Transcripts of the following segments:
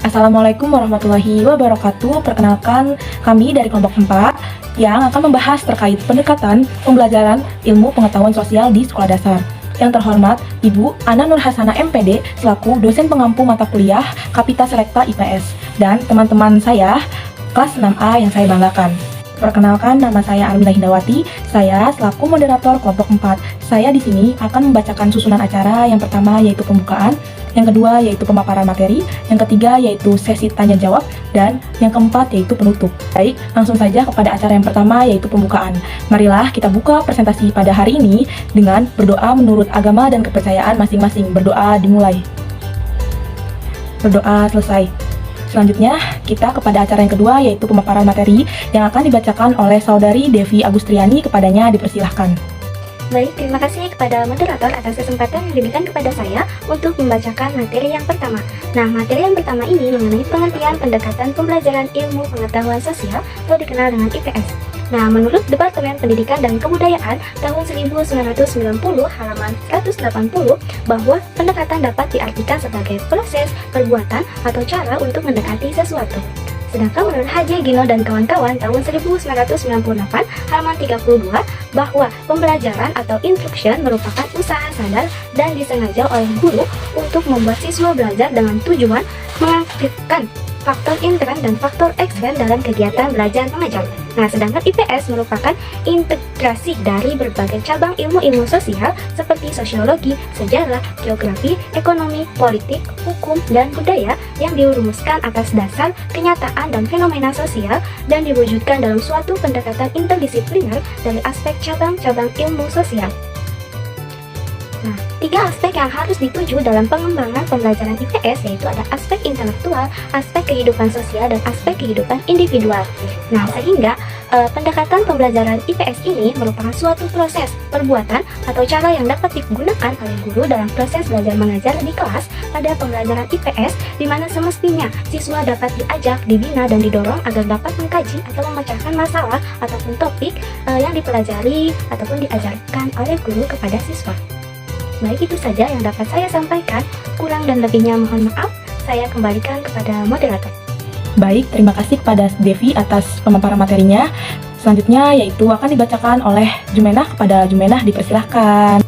Assalamualaikum warahmatullahi wabarakatuh. Perkenalkan, kami dari kelompok 4 yang akan membahas terkait pendekatan pembelajaran ilmu pengetahuan sosial di sekolah dasar. Yang terhormat, Ibu Ana Nur Hasana MPD selaku dosen pengampu mata kuliah Kapita Selekta IPS, dan teman-teman saya kelas 6A yang saya banggakan. Perkenalkan, nama saya Armina Hindawati. Saya selaku moderator kelompok 4. Saya di sini akan membacakan susunan acara. Yang pertama yaitu pembukaan, yang kedua yaitu pemaparan materi, yang ketiga yaitu sesi tanya jawab, dan yang keempat yaitu penutup. Baik, langsung saja kepada acara yang pertama yaitu pembukaan. Marilah kita buka presentasi pada hari ini dengan berdoa menurut agama dan kepercayaan masing-masing. Berdoa dimulai. Berdoa selesai. Selanjutnya, kita kepada acara yang kedua yaitu pemaparan materi yang akan dibacakan oleh Saudari Devi Agustriani. Kepadanya dipersilahkan. Baik, terima kasih kepada moderator atas kesempatan yang diberikan kepada saya untuk membacakan materi yang pertama. Nah, materi yang pertama ini mengenai pengertian pendekatan pembelajaran ilmu pengetahuan sosial atau dikenal dengan IPS. Nah, menurut Departemen Pendidikan dan Kebudayaan tahun 1990 halaman 180 bahwa pendekatan dapat diartikan sebagai proses, perbuatan, atau cara untuk mendekati sesuatu. Sedangkan menurut Haji Gino dan kawan-kawan tahun 1998 halaman 32 bahwa pembelajaran atau instruction merupakan usaha sadar dan disengaja oleh guru untuk membuat siswa belajar dengan tujuan mengaktifkan faktor intern dan faktor ekstern dalam kegiatan belajar mengajar. Nah, sedangkan IPS merupakan integrasi dari berbagai cabang ilmu-ilmu sosial seperti sosiologi, sejarah, geografi, ekonomi, politik, hukum, dan budaya yang dirumuskan atas dasar kenyataan dan fenomena sosial dan diwujudkan dalam suatu pendekatan interdisipliner dari aspek cabang-cabang ilmu sosial. Nah, 3 aspek yang harus dituju dalam pengembangan pembelajaran IPS yaitu ada aspek intelektual, aspek kehidupan sosial, dan aspek kehidupan individual. Nah, sehingga pendekatan pembelajaran IPS ini merupakan suatu proses, perbuatan, atau cara yang dapat digunakan oleh guru dalam proses belajar mengajar di kelas pada pembelajaran IPS, di mana semestinya siswa dapat diajak, dibina, dan didorong agar dapat mengkaji atau memecahkan masalah ataupun topik yang dipelajari ataupun diajarkan oleh guru kepada siswa. Baik, itu saja yang dapat saya sampaikan. Kurang dan lebihnya mohon maaf. Saya kembalikan kepada moderator. Baik, terima kasih kepada Devi atas pemaparan materinya. Selanjutnya yaitu akan dibacakan oleh Jumenah. Kepada Jumenah dipersilahkan.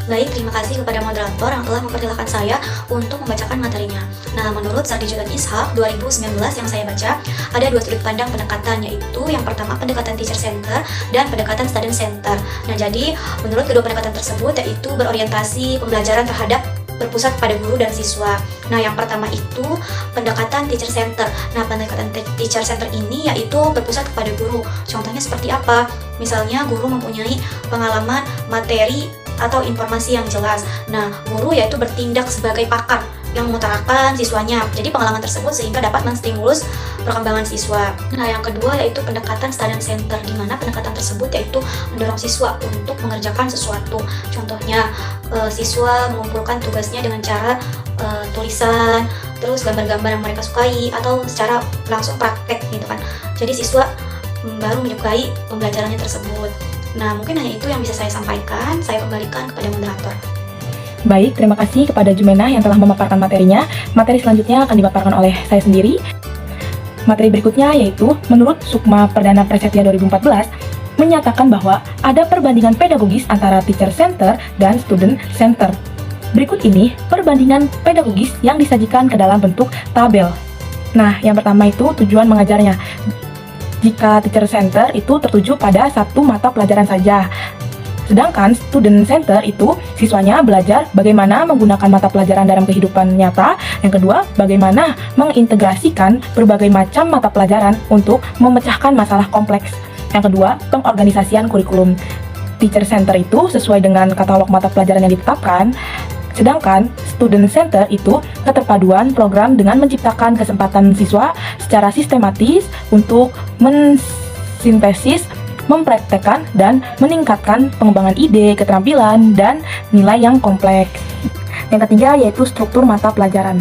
Baik, terima kasih kepada moderator yang telah mempersilahkan saya untuk membacakan materinya. Nah, menurut Sardijo dan Ishak 2019 yang saya baca, ada 2 sudut pandang pendekatan, yaitu yang pertama pendekatan teacher center dan pendekatan student center. Nah, jadi menurut kedua pendekatan tersebut yaitu berorientasi pembelajaran terhadap berpusat pada guru dan siswa. Nah, yang pertama itu pendekatan teacher center. Nah, pendekatan teacher center ini yaitu berpusat kepada guru. Contohnya seperti apa? Misalnya guru mempunyai pengalaman materi atau informasi yang jelas. Nah, guru yaitu bertindak sebagai pakar yang mengutarakan siswanya. Jadi pengalaman tersebut sehingga dapat menstimulus perkembangan siswa. Nah, yang kedua yaitu pendekatan student center, di mana pendekatan tersebut yaitu mendorong siswa untuk mengerjakan sesuatu. Contohnya, siswa mengumpulkan tugasnya dengan cara tulisan, terus gambar-gambar yang mereka sukai, atau secara langsung praktek gitu kan. Jadi siswa baru menyukai pembelajarannya tersebut. Nah, mungkin hanya itu yang bisa saya sampaikan. Saya kembalikan kepada moderator. Baik, terima kasih kepada Jumenah yang telah memaparkan materinya. Materi selanjutnya akan dipaparkan oleh saya sendiri. Materi berikutnya yaitu menurut Sukma Perdana Prasetya 2014 menyatakan bahwa ada perbandingan pedagogis antara teacher center dan student center. Berikut ini perbandingan pedagogis yang disajikan ke dalam bentuk tabel. Nah, yang pertama itu tujuan mengajarnya. Jika teacher center itu tertuju pada satu mata pelajaran saja. Sedangkan student center itu siswanya belajar bagaimana menggunakan mata pelajaran dalam kehidupan nyata. Yang kedua, bagaimana mengintegrasikan berbagai macam mata pelajaran untuk memecahkan masalah kompleks. Yang kedua, pengorganisasian kurikulum. Teacher center itu sesuai dengan katalog mata pelajaran yang ditetapkan. Sedangkan student center itu keterpaduan program dengan menciptakan kesempatan siswa secara sistematis untuk mensintesis, mempraktekkan, dan meningkatkan pengembangan ide, keterampilan, dan nilai yang kompleks. Yang ketiga yaitu struktur mata pelajaran.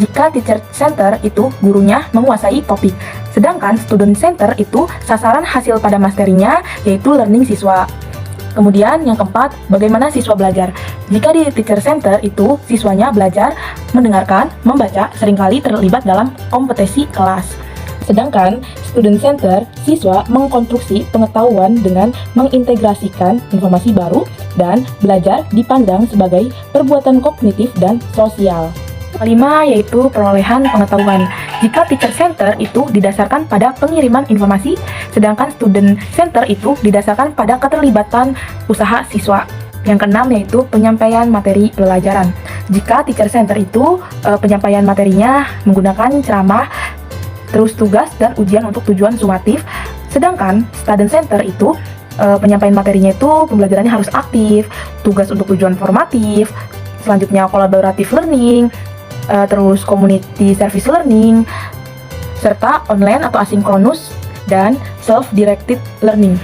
Jika teacher center itu gurunya menguasai topik, sedangkan student center itu sasaran hasil pada materinya yaitu learning siswa. Kemudian yang keempat, bagaimana siswa belajar. Jika di teacher center itu siswanya belajar mendengarkan, membaca, seringkali terlibat dalam kompetisi kelas. Sedangkan student center, siswa mengkonstruksi pengetahuan dengan mengintegrasikan informasi baru dan belajar dipandang sebagai perbuatan kognitif dan sosial. Kelima yaitu perolehan pengetahuan. Jika teacher center itu didasarkan pada pengiriman informasi, sedangkan student center itu didasarkan pada keterlibatan usaha siswa. Yang keenam yaitu penyampaian materi pelajaran. Jika teacher center itu penyampaian materinya menggunakan ceramah, terus tugas dan ujian untuk tujuan sumatif, sedangkan student center itu penyampaian materinya itu pembelajarannya harus aktif, tugas untuk tujuan formatif, selanjutnya collaborative learning, terus community service learning, serta online atau asinkronus dan self-directed learning.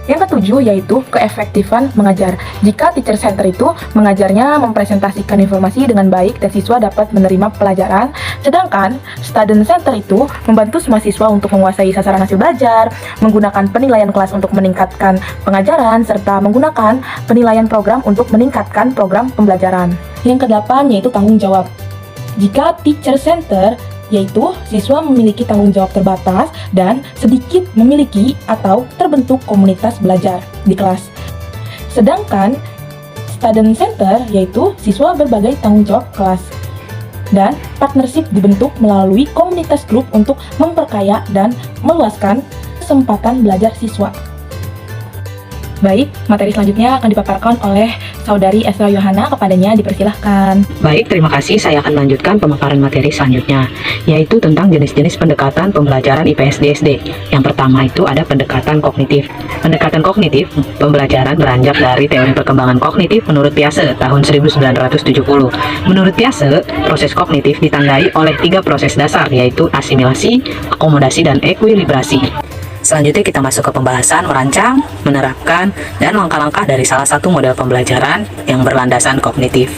Yang ketujuh yaitu keefektifan mengajar. Jika teacher center itu mengajarnya mempresentasikan informasi dengan baik dan siswa dapat menerima pelajaran, sedangkan student center itu membantu semua siswa untuk menguasai sasaran hasil belajar, menggunakan penilaian kelas untuk meningkatkan pengajaran, serta menggunakan penilaian program untuk meningkatkan program pembelajaran. Yang kedelapan yaitu tanggung jawab. Jika teacher center yaitu siswa memiliki tanggung jawab terbatas dan sedikit memiliki atau terbentuk komunitas belajar di kelas. Sedangkan student center yaitu siswa berbagai tanggung jawab kelas dan partnership dibentuk melalui komunitas grup untuk memperkaya dan meluaskan kesempatan belajar siswa. Baik, materi selanjutnya akan dipaparkan oleh Saudari Esra Yohana, kepadanya dipersilahkan. Baik, terima kasih. Saya akan melanjutkan pemaparan materi selanjutnya, yaitu tentang jenis-jenis pendekatan pembelajaran IPS DSD. Yang pertama itu ada pendekatan kognitif. Pendekatan kognitif pembelajaran beranjak dari teori perkembangan kognitif menurut Piaget tahun 1970. Menurut Piaget, proses kognitif ditandai oleh 3 proses dasar, yaitu asimilasi, akomodasi, dan ekuilibrasi. Selanjutnya kita masuk ke pembahasan merancang, menerapkan, dan langkah-langkah dari salah satu model pembelajaran yang berlandasan kognitif.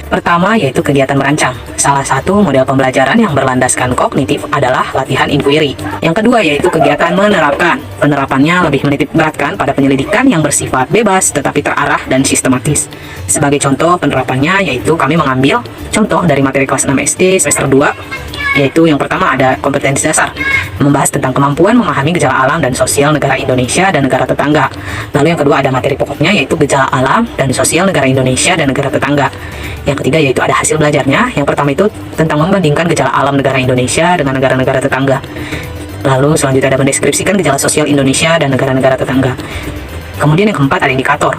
Pertama yaitu kegiatan merancang. Salah satu model pembelajaran yang berlandaskan kognitif adalah latihan inquiry. Yang kedua yaitu kegiatan menerapkan. Penerapannya lebih menitik beratkan pada penyelidikan yang bersifat bebas tetapi terarah dan sistematis. Sebagai contoh penerapannya yaitu kami mengambil contoh dari materi kelas 6 SD semester 2, yaitu yang pertama ada kompetensi dasar, membahas tentang kemampuan memahami gejala alam dan sosial negara Indonesia dan negara tetangga. Lalu yang kedua ada materi pokoknya yaitu gejala alam dan sosial negara Indonesia dan negara tetangga. Yang ketiga yaitu ada hasil belajarnya. Yang pertama itu tentang membandingkan gejala alam negara Indonesia dengan negara-negara tetangga. Lalu selanjutnya ada mendeskripsikan gejala sosial Indonesia dan negara-negara tetangga. Kemudian yang keempat ada indikator.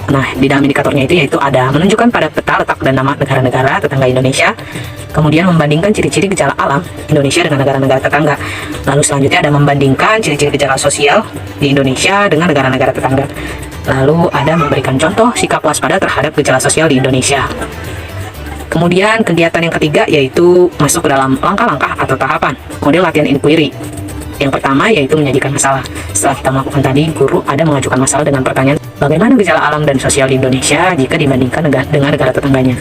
Nah, di dalam indikatornya itu yaitu ada menunjukkan pada peta letak dan nama negara-negara tetangga Indonesia, kemudian membandingkan ciri-ciri gejala alam Indonesia dengan negara-negara tetangga. Lalu selanjutnya ada membandingkan ciri-ciri gejala sosial di Indonesia dengan negara-negara tetangga. Lalu ada memberikan contoh sikap waspada terhadap gejala sosial di Indonesia. Kemudian kegiatan yang ketiga yaitu masuk ke dalam langkah-langkah atau tahapan model latihan inquiry. Yang pertama yaitu menyajikan masalah. Setelah kita melakukan tadi, guru ada mengajukan masalah dengan pertanyaan bagaimana gejala alam dan sosial di Indonesia jika dibandingkan dengan negara tetangganya.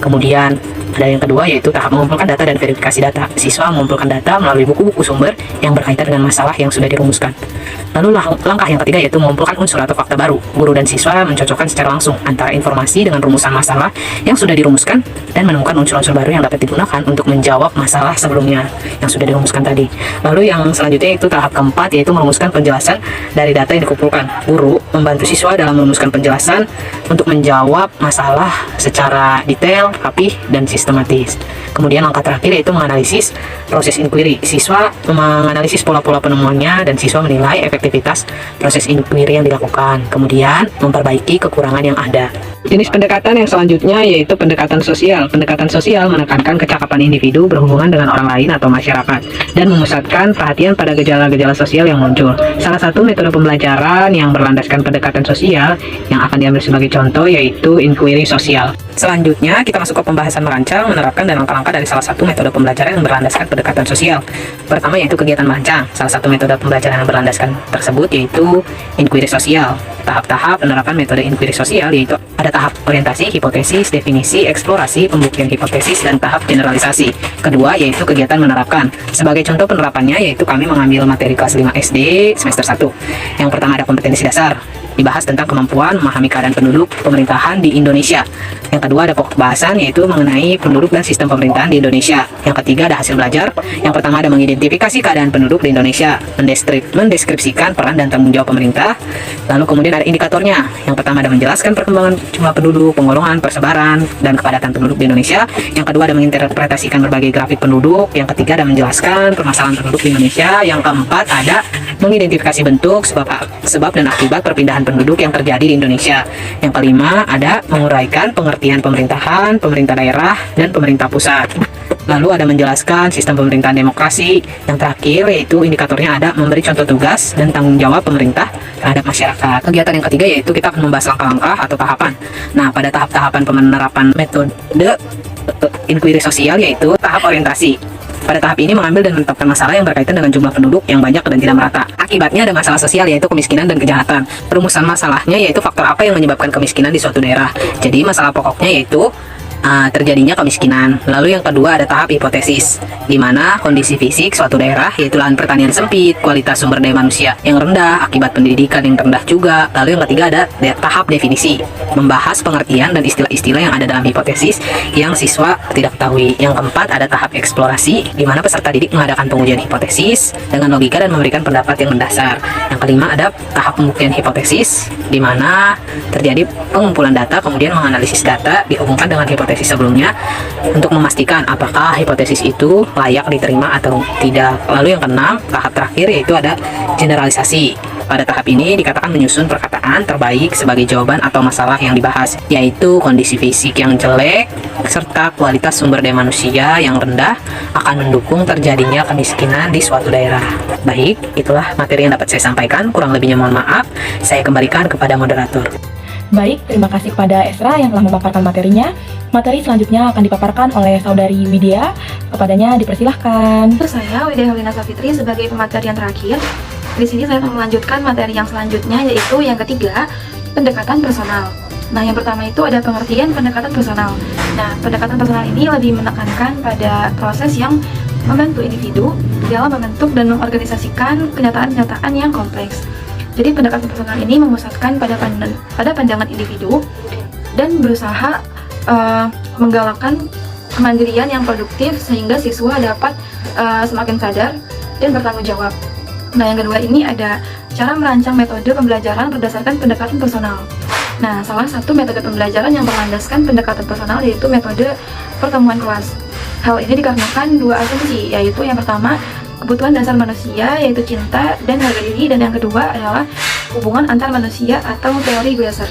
Kemudian ada yang kedua yaitu tahap mengumpulkan data dan verifikasi data. Siswa mengumpulkan data melalui buku-buku sumber yang berkaitan dengan masalah yang sudah dirumuskan. Lalu langkah yang ketiga yaitu mengumpulkan unsur atau fakta baru. Guru dan siswa mencocokkan secara langsung antara informasi dengan rumusan masalah yang sudah dirumuskan dan menemukan unsur-unsur baru yang dapat digunakan untuk menjawab masalah sebelumnya yang sudah dirumuskan tadi. Lalu yang selanjutnya itu tahap keempat yaitu merumuskan penjelasan dari data yang dikumpulkan. Guru membantu siswa dalam merumuskan penjelasan untuk menjawab masalah secara detail, rapih, dan sistematis. Kemudian langkah terakhir yaitu menganalisis proses inquiry. Siswa menganalisis pola-pola penemuannya dan siswa menilai efektivitas proses inquiry yang dilakukan. Kemudian memperbaiki kekurangan yang ada. Jenis pendekatan yang selanjutnya yaitu pendekatan sosial. Pendekatan sosial menekankan kecakapan individu berhubungan dengan orang lain atau masyarakat dan memusatkan perhatian pada gejala-gejala sosial yang muncul. Salah satu metode pembelajaran yang berlandaskan pendekatan sosial yang akan diambil sebagai contoh yaitu inquiry sosial. Selanjutnya kita masuk ke pembahasan merancang, menerapkan, dan langkah-langkah dari salah satu metode pembelajaran yang berlandaskan pendekatan sosial. Pertama yaitu kegiatan merancang. Salah satu metode pembelajaran yang berlandaskan tersebut yaitu inquiry sosial. Tahap-tahap penerapan metode inquiry sosial yaitu ada tahap orientasi, hipotesis, definisi, eksplorasi, pembuktian hipotesis, dan tahap generalisasi. Kedua yaitu kegiatan menerapkan. Sebagai contoh penerapannya yaitu kami mengambil materi kelas 5 SD semester 1. Yang pertama ada kompetensi dasar. dibahas tentang kemampuan memahami keadaan penduduk pemerintahan di Indonesia. Yang kedua ada pokok bahasan, yaitu mengenai penduduk dan sistem pemerintahan di Indonesia. Yang ketiga ada hasil belajar. Yang pertama ada mengidentifikasi keadaan penduduk di Indonesia, mendeskripsikan peran dan tanggung jawab pemerintah. Lalu kemudian ada indikatornya. Yang pertama ada menjelaskan perkembangan jumlah penduduk, penggolongan, persebaran, dan kepadatan penduduk di Indonesia. Yang kedua ada menginterpretasikan berbagai grafik penduduk. Yang ketiga ada menjelaskan permasalahan penduduk di Indonesia. Yang keempat ada mengidentifikasi bentuk, sebab dan akibat perpindahan penduduk yang terjadi di Indonesia. Yang kelima ada menguraikan pengertian pemerintahan, pemerintah daerah, dan pemerintah pusat. Lalu ada menjelaskan sistem pemerintahan demokrasi. Yang terakhir yaitu indikatornya ada memberi contoh tugas dan tanggung jawab pemerintah terhadap masyarakat. Kegiatan yang ketiga yaitu kita akan membahas langkah-langkah atau tahapan. Nah, pada tahap-tahapan penerapan metode inquiry sosial yaitu tahap orientasi. Pada tahap ini mengambil dan menetapkan masalah yang berkaitan dengan jumlah penduduk yang banyak dan tidak merata. Akibatnya ada masalah sosial yaitu kemiskinan dan kejahatan. Perumusan masalahnya yaitu faktor apa yang menyebabkan kemiskinan di suatu daerah. Jadi masalah pokoknya yaitu terjadinya kemiskinan. Lalu yang kedua ada tahap hipotesis, di mana kondisi fisik suatu daerah yaitu lahan pertanian sempit, kualitas sumber daya manusia yang rendah, akibat pendidikan yang rendah juga. Lalu yang ketiga ada tahap definisi, membahas pengertian dan istilah-istilah yang ada dalam hipotesis yang siswa tidak ketahui. Yang keempat ada tahap eksplorasi, di mana peserta didik mengadakan pengujian hipotesis dengan logika dan memberikan pendapat yang mendasar. Yang kelima ada tahap pembuktian hipotesis, di mana terjadi pengumpulan data kemudian menganalisis data dihubungkan dengan hipotesis sebelumnya untuk memastikan apakah hipotesis itu layak diterima atau tidak. Lalu yang keenam, tahap terakhir yaitu ada generalisasi. Pada tahap ini dikatakan menyusun perkataan terbaik sebagai jawaban atau masalah yang dibahas, yaitu kondisi fisik yang jelek serta kualitas sumber daya manusia yang rendah akan mendukung terjadinya kemiskinan di suatu daerah. Baik, itulah materi yang dapat saya sampaikan. Kurang lebihnya mohon maaf. Saya kembalikan kepada moderator. Baik, terima kasih kepada Esra yang telah memaparkan materinya. Materi selanjutnya akan dipaparkan oleh saudari Widya. Kepadanya dipersilahkan. Saya Widya Helena Safitri sebagai pemateri yang terakhir. Di sini saya akan melanjutkan materi yang selanjutnya, yaitu yang ketiga, pendekatan personal. Nah, yang pertama itu ada pengertian pendekatan personal. Nah, pendekatan personal ini lebih menekankan pada proses yang membantu individu dalam membentuk dan mengorganisasikan kenyataan-kenyataan yang kompleks. Jadi pendekatan personal ini memusatkan pada pandangan individu dan berusaha menggalakkan kemandirian yang produktif sehingga siswa dapat semakin sadar dan bertanggung jawab. Nah, yang kedua ini ada cara merancang metode pembelajaran berdasarkan pendekatan personal. Nah, salah satu metode pembelajaran yang berlandaskan pendekatan personal yaitu metode pertemuan kelas. Hal ini dikarenakan dua asumsi, yaitu yang pertama kebutuhan dasar manusia yaitu cinta dan harga diri, dan yang kedua adalah hubungan antar manusia atau teori Glaser.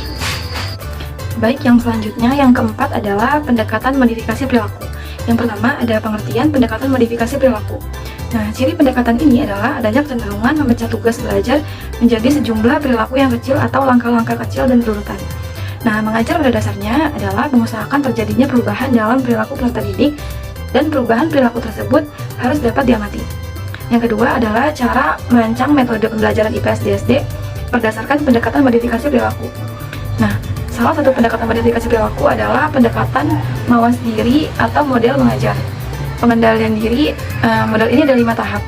Baik, yang selanjutnya yang keempat adalah pendekatan modifikasi perilaku. Yang pertama ada pengertian pendekatan modifikasi perilaku. Nah, ciri pendekatan ini adalah adanya kecenderungan memecah tugas belajar menjadi sejumlah perilaku yang kecil atau langkah-langkah kecil dan berurutan. Nah, mengajar pada dasarnya adalah mengusahakan terjadinya perubahan dalam perilaku peserta didik, dan perubahan perilaku tersebut harus dapat diamati. Yang kedua adalah cara merancang metode pembelajaran IPS-DSD berdasarkan pendekatan modifikasi perilaku. Nah, salah satu pendekatan modifikasi perilaku adalah pendekatan mawas diri atau model mengajar. Pengendalian diri, model ini ada 5 tahap.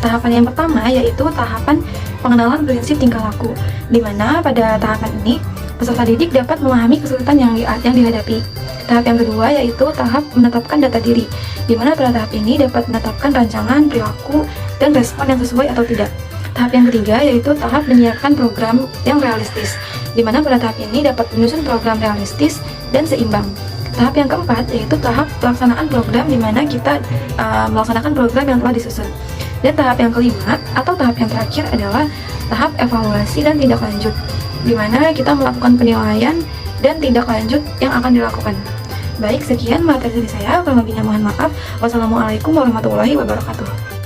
Tahapan yang pertama yaitu tahapan pengenalan prinsip tingkah laku, di mana pada tahapan ini peserta didik dapat memahami kesulitan yang dihadapi. Tahap yang kedua yaitu tahap menetapkan data diri, di mana pada tahap ini dapat menetapkan rancangan, perilaku, dan respon yang sesuai atau tidak. Tahap yang ketiga yaitu tahap menyiapkan program yang realistis, di mana pada tahap ini dapat menyusun program realistis dan seimbang. Tahap yang keempat yaitu tahap pelaksanaan program, di mana kita melaksanakan program yang telah disusun. Dan tahap yang kelima atau tahap yang terakhir adalah tahap evaluasi dan tindak lanjut, di mana kita melakukan penilaian dan tindak lanjut yang akan dilakukan. Baik, sekian materi dari saya. Kurang lebihnya mohon maaf. Wassalamualaikum warahmatullahi wabarakatuh.